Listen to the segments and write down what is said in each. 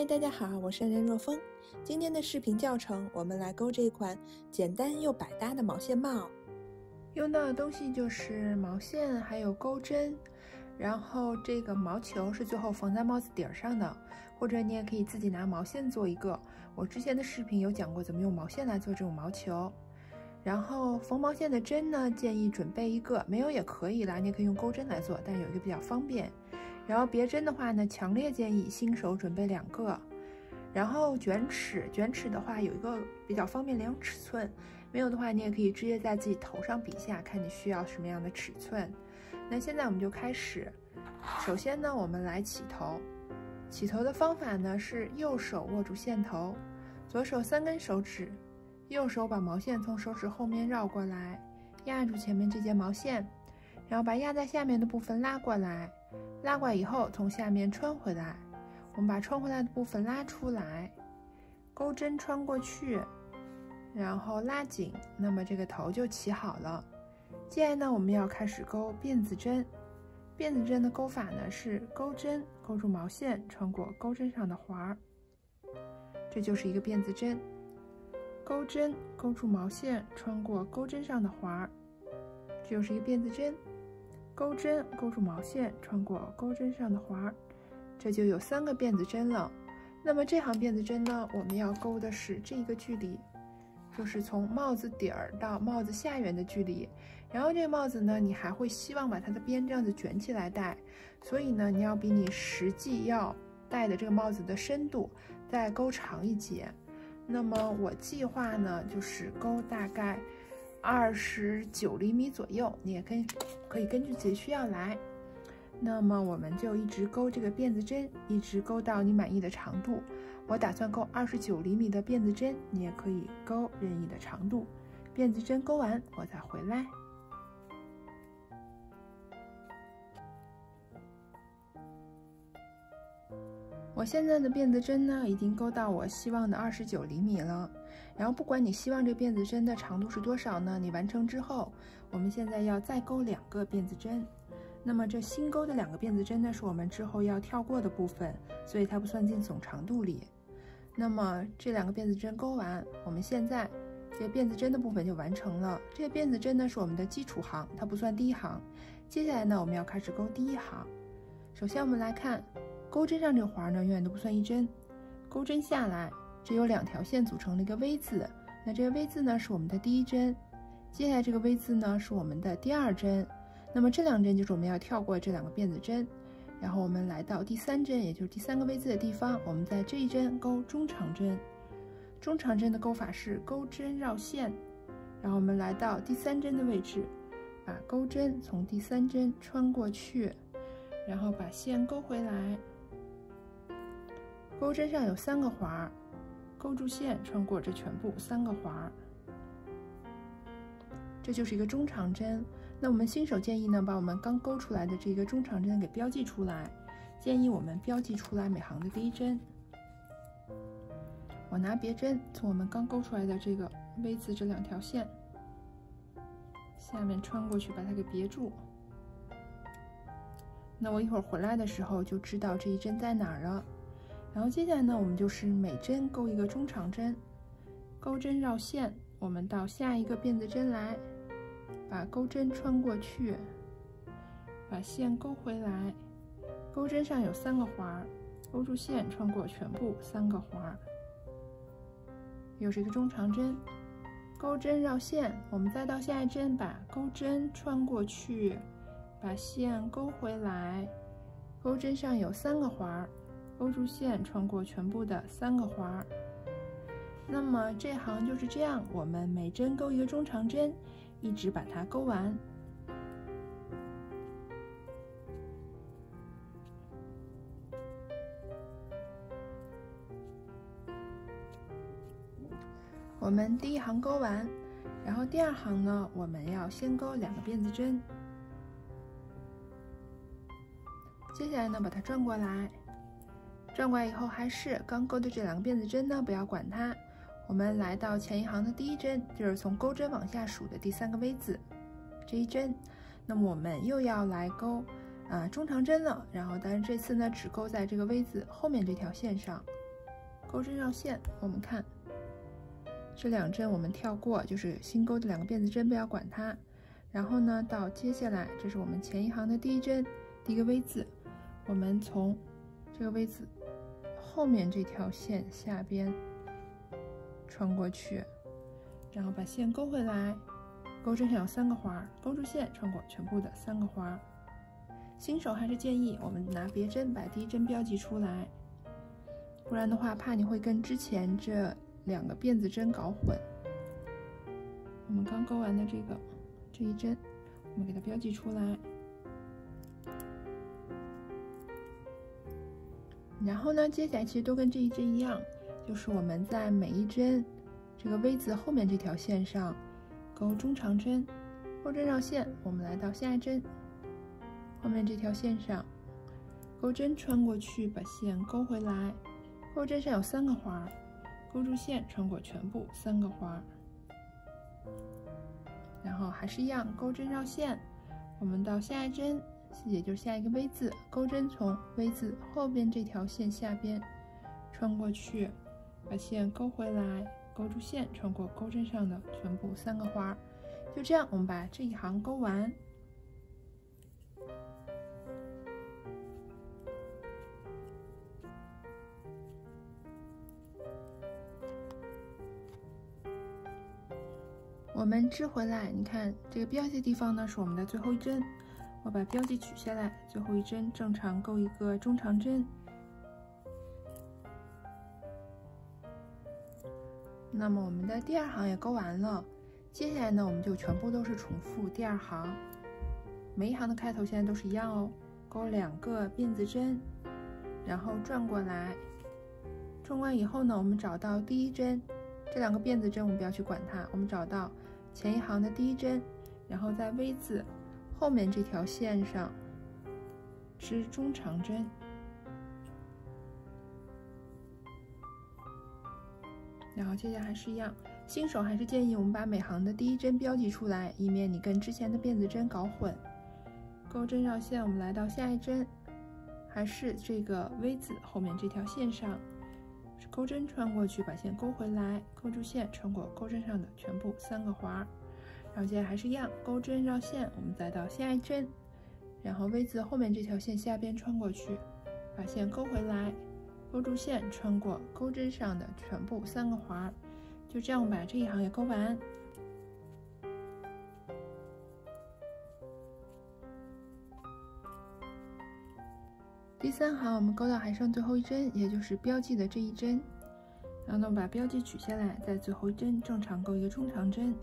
嗨，大家好，我是任若风。今天的视频教程，我们来钩这款简单又百搭的毛线帽。用到的东西就是毛线，还有钩针，然后这个毛球是最后缝在帽子底儿上的，或者你也可以自己拿毛线做一个。我之前的视频有讲过怎么用毛线来做这种毛球。然后缝毛线的针呢，建议准备一个，没有也可以啦，你也可以用钩针来做，但有一个比较方便。然后别针的话呢，强烈建议新手准备2个。然后卷尺的话有一个比较方便量尺寸，没有的话你也可以直接在自己头上比下，看你需要什么样的尺寸。那现在我们就开始。首先呢，我们来起头。起头的方法呢是右手握住线头，左手3根手指，右手把毛线从手指后面绕过来，压住前面这节毛线，然后把压在下面的部分拉过来，拉过来以后从下面穿回来，我们把穿回来的部分拉出来，钩针穿过去，然后拉紧，那么这个头就起好了。接下来呢，我们要开始钩辫子针。辫子针的钩法呢是钩针勾住毛线，穿过钩针上的环儿，这就是一个辫子针。钩针勾住毛线，穿过钩针上的环儿，这就是一个辫子针。钩针勾住毛线，穿过钩针上的环儿，这就有3个辫子针了。那么这行辫子针呢，我们要钩的是这一个距离，就是从帽子底儿到帽子下缘的距离。然后这个帽子呢，你还会希望把它的边这样子卷起来戴，所以呢，你要比你实际要戴的这个帽子的深度再钩长一截。那么我计划呢，就是钩大概29厘米左右，你也可以根据自己需要来。那么我们就一直钩这个辫子针，一直钩到你满意的长度。我打算钩29厘米的辫子针，你也可以钩任意的长度。辫子针钩完，我再回来。我现在的辫子针呢，已经钩到我希望的29厘米了。然后不管你希望这辫子针的长度是多少呢，你完成之后，我们现在要再钩2个辫子针。那么这新钩的2个辫子针呢，是我们之后要跳过的部分，所以它不算进总长度里。那么这2个辫子针钩完，我们现在这个辫子针的部分就完成了。这个辫子针呢是我们的基础行，它不算第一行。接下来呢，我们要开始钩第1行。首先我们来看钩针上这个环呢，永远都不算1针。钩针下来，这有2条线组成了一个 V 字，那这个 V 字呢是我们的第1针，接下来这个 V 字呢是我们的第2针。那么这2针就是我们要跳过这2个辫子针，然后我们来到第3针，也就是第3个 V 字的地方，我们在这一针钩中长针。中长针的钩法是钩针绕线，然后我们来到第3针的位置，把钩针从第3针穿过去，然后把线钩回来。钩针上有3个环儿，钩住线穿过这全部3个环儿，这就是一个中长针。那我们新手建议呢，把我们刚钩出来的这个中长针给标记出来，建议我们标记出来每行的第1针。我拿别针从我们刚钩出来的这个 V 字这2条线下面穿过去，把它给别住。那我一会儿回来的时候就知道这一针在哪儿了。然后接下来呢，我们就是每针钩一个中长针，钩针绕线，我们到下一个辫子针来，把钩针穿过去，把线钩回来。钩针上有3个环儿，钩住线穿过全部3个环儿，又是一个中长针。钩针绕线，我们再到下一针，把钩针穿过去，把线钩回来。钩针上有3个环儿，钩住线穿过全部的3个环儿。那么这行就是这样，我们每针钩一个中长针，一直把它钩完。我们第1行钩完，然后第2行呢，我们要先钩2个辫子针。接下来呢，把它转过来，转过来以后还是刚钩的这2个辫子针呢，不要管它。我们来到前一行的第1针，就是从钩针往下数的第3个 V 字，这一针。那么我们又要来钩中长针了，然后但是这次呢只钩在这个 V 字后面这条线上，钩针绕线，我们看这2针我们跳过，就是新钩的2个辫子针，不要管它。然后呢，到接下来，这是我们前一行的第1针，第一个 V 字，我们从这个 V 字后面这条线下边穿过去，然后把线勾回来，钩针上有3个环，勾住线穿过全部的3个环。新手还是建议我们拿别针把第1针标记出来，不然的话怕你会跟之前这2个辫子针搞混。我们刚钩完的这1针，我们给它标记出来。然后呢，接下来其实都跟这1针一样，就是我们在每一针这个 V 字后面这条线上钩中长针，钩针绕线，我们来到下一针，后面这条线上钩针穿过去，把线勾回来，钩针上有3个环，勾住线穿过全部3个环。然后还是一样，钩针绕线，我们到下一针，也就是下一个 V 字，钩针从 V 字后边这条线下边穿过去，把线勾回来，勾住线穿过钩针上的全部3个环。就这样，我们把这一行钩完。我们织回来，你看这个标记的地方呢是我们的最后1针，我把标记取下来，最后1针正常钩一个中长针。那么我们的第2行也钩完了，接下来呢我们就全部都是重复第2行，每一行的开头现在都是一样哦，钩2个辫子针，然后转过来，转完以后呢，我们找到第1针，这2个辫子针我们不要去管它，我们找到前一行的第1针，然后在 V 字后面这条线上织中长针，然后接下来还是一样，新手还是建议我们把每行的第1针标记出来，以免你跟之前的辫子针搞混。钩针绕线，我们来到下一针，还是这个 V 字后面这条线上，钩针穿过去，把线勾回来，勾住线穿过钩针上的全部3个环。然后接下来还是一样，钩针绕线，我们再到下一针，然后 V 字后面这条线下边穿过去，把线勾回来，勾住线穿过钩针上的全部3个环。就这样我们把这一行也钩完。第3行我们钩到还剩最后1针，也就是标记的这1针，然后呢我们把标记取下来，在最后1针正常钩一个中长针。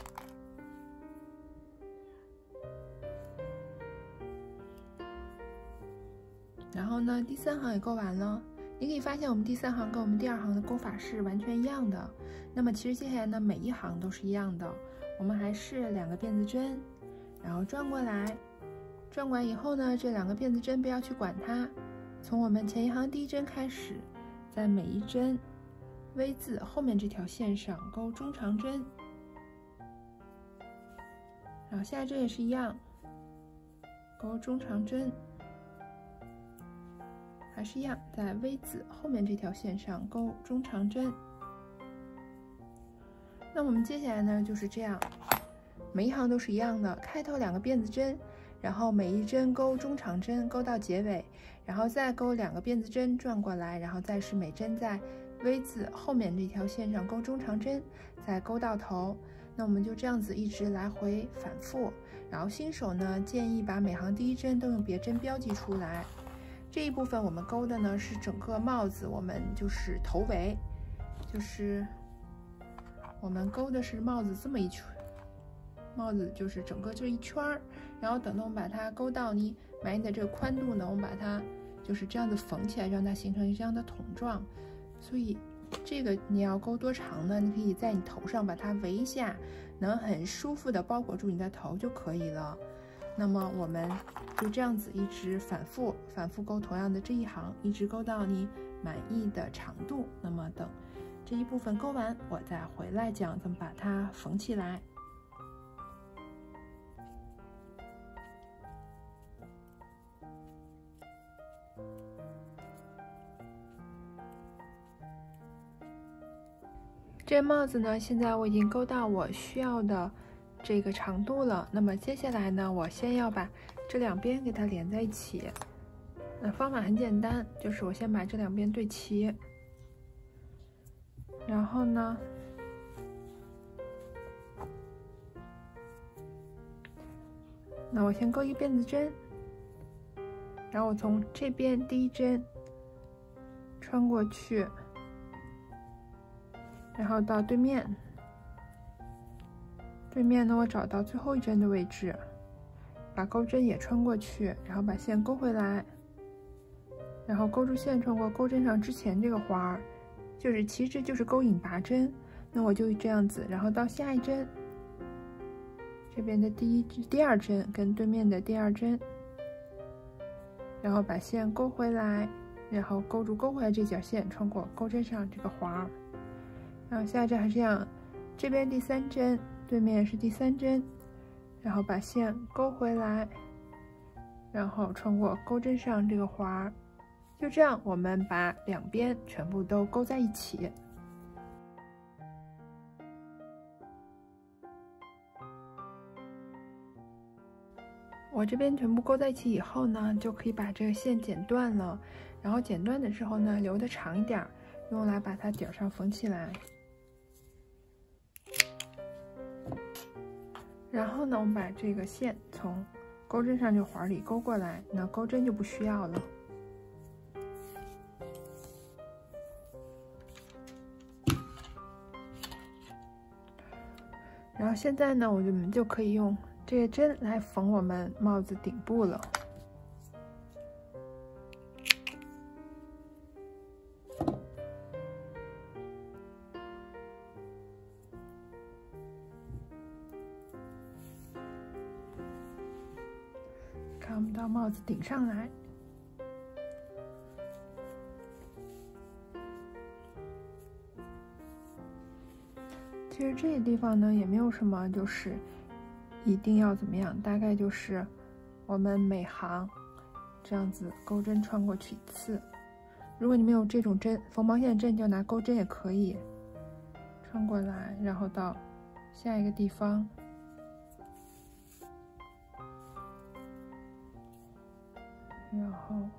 然后呢第3行也钩完了，你可以发现我们第3行跟我们第2行的钩法是完全一样的。那么其实接下来呢每一行都是一样的，我们还是2个辫子针，然后转过来，转过来以后呢，这2个辫子针不要去管它，从我们前一行第1针开始，在每一针 V 字后面这条线上钩中长针，然后下一针也是一样，钩中长针，还是一样，在 V 字后面这条线上钩中长针。那我们接下来呢就是这样，每一行都是一样的，开头2个辫子针，然后每一针钩中长针，钩到结尾，然后再钩2个辫子针转过来，然后再是每针在 V 字后面这条线上钩中长针，再钩到头。那我们就这样子一直来回反复。然后新手呢建议把每行第1针都用别针标记出来。这一部分我们钩的呢是整个帽子，我们就是头围，就是我们钩的是帽子这么一圈，帽子就是整个这一圈儿，然后等到我们把它钩到你满意的这个宽度呢，我们把它就是这样子缝起来，让它形成这样的筒状。所以这个你要钩多长呢？你可以在你头上把它围一下，能很舒服的包裹住你的头就可以了。那么我们就这样子一直反复钩同样的这一行，一直钩到你满意的长度。那么等这一部分钩完，我再回来讲怎么把它缝起来。这帽子呢，现在我已经勾到我需要的这个长度了。那么接下来呢，我先要把这两边给它连在一起。那方法很简单，就是我先把这两边对齐，然后呢，那我先钩一辫子针，然后我从这边第一针穿过去，然后到对面。对面呢，我找到最后一针的位置，把钩针也穿过去，然后把线勾回来，然后勾住线穿过钩针上之前这个环儿，其实就是钩引拔针。那我就这样子，然后到下一针。这边的第二针跟对面的第二针，然后把线勾回来，然后勾住勾回来这条线，穿过钩针上这个环儿，然后下一针还是这样，这边第三针，对面是第三针，然后把线勾回来，然后穿过钩针上这个环儿，就这样，我们把两边全部都勾在一起。我这边全部勾在一起以后呢，就可以把这个线剪断了。然后剪断的时候呢，留的长一点，用来把它底儿上缝起来。然后呢，我们把这个线从钩针上这个环里勾过来，那钩针就不需要了。然后现在呢，我们就可以用这个针来缝我们帽子顶部了。看，我们到帽子顶上来。其实这个地方呢，也没有什么，就是一定要怎么样，大概就是我们每行这样子钩针穿过去一次。如果你没有这种针，缝毛线针就拿钩针也可以穿过来，然后到下一个地方，然后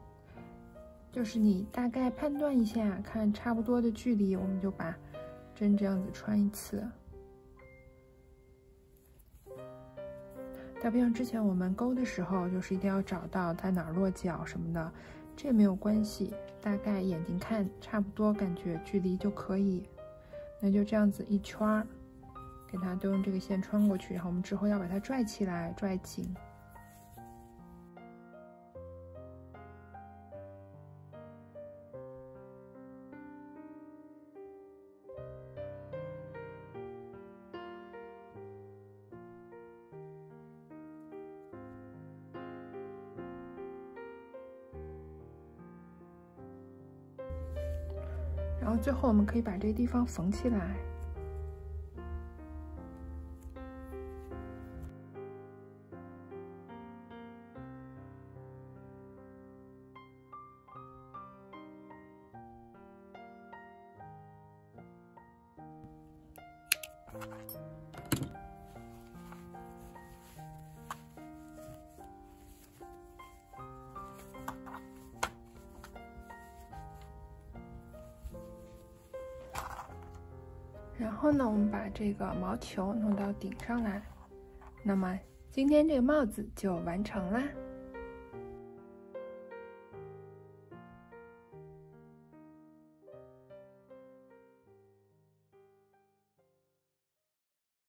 就是你大概判断一下，看差不多的距离，我们就把针这样子穿一次。它不像之前我们钩的时候，就是一定要找到它哪儿落脚什么的，这也没有关系，大概眼睛看差不多，感觉距离就可以。那就这样子一圈儿，给它都用这个线穿过去，然后我们之后要把它拽起来，拽紧。然后最后我们可以把这个地方缝起来。然后呢，我们把这个毛球弄到顶上来，那么今天这个帽子就完成啦。